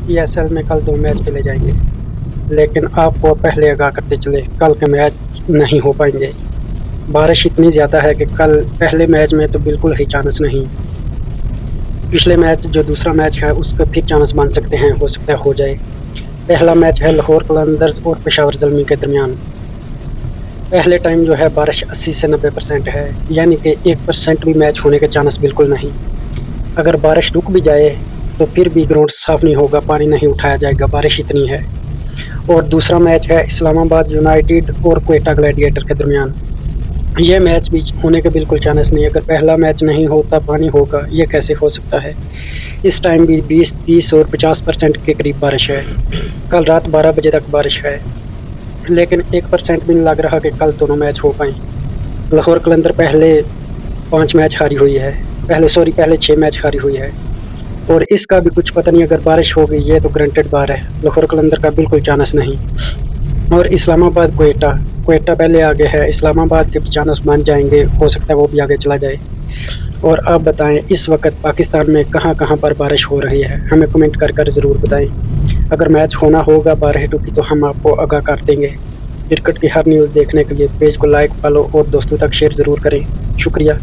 PSL में कल 2 match खेले जाएंगे, लेकिन आपको पहले आगाह करते चले कल के मैच नहीं हो पाएंगे। बारिश इतनी ज़्यादा है कि कल पहले मैच में तो बिल्कुल ही चांस नहीं। पिछले मैच जो दूसरा मैच है उसका फिर चांस बन सकते हैं, हो सकता है हो जाए। पहला मैच है लाहौर कलंदर्स और पेशावर ज़ल्मी के दरमियान। पहले टाइम जो है बारिश 80 से 90% है, यानी कि 1% भी मैच होने के चांस बिल्कुल नहीं। अगर बारिश रुक भी जाए तो फिर भी ग्राउंड साफ नहीं होगा, पानी नहीं उठाया जाएगा, बारिश इतनी है। और दूसरा मैच है इस्लामाबाद यूनाइटेड और क्वेटा ग्लैडिएटर के दरमियान। ये मैच भी होने के बिल्कुल चांस नहीं। अगर पहला मैच नहीं होता पानी होगा, ये कैसे हो सकता है। इस टाइम भी 20, 30 और 50% के करीब बारिश है। कल रात 12 बजे तक बारिश है, लेकिन 1% भी नहीं लग रहा कि कल दोनों मैच हो पाएँ। लाहौर कलंदर पहले 5 मैच हारी हुई है, पहले 6 मैच हारी हुई है, और इसका भी कुछ पता नहीं। अगर बारिश हो गई ये तो ग्रांटेड बार है, लाहौर कलंदर का बिल्कुल चांस नहीं। और इस्लामाबाद क्वेटा, क्वेटा पहले आगे है, इस्लामाबाद के भी चांस बन जाएंगे, हो सकता है वो भी आगे चला जाए। और आप बताएं इस वक्त पाकिस्तान में कहाँ कहाँ पर बारिश हो रही है, हमें कमेंट कर कर ज़रूर बताएं। अगर मैच होना होगा 12 टू की तो हम आपको आगाह कर देंगे। क्रिकेट की हर न्यूज़ देखने के लिए पेज को लाइक, फॉलो और दोस्तों तक शेयर ज़रूर करें। शुक्रिया।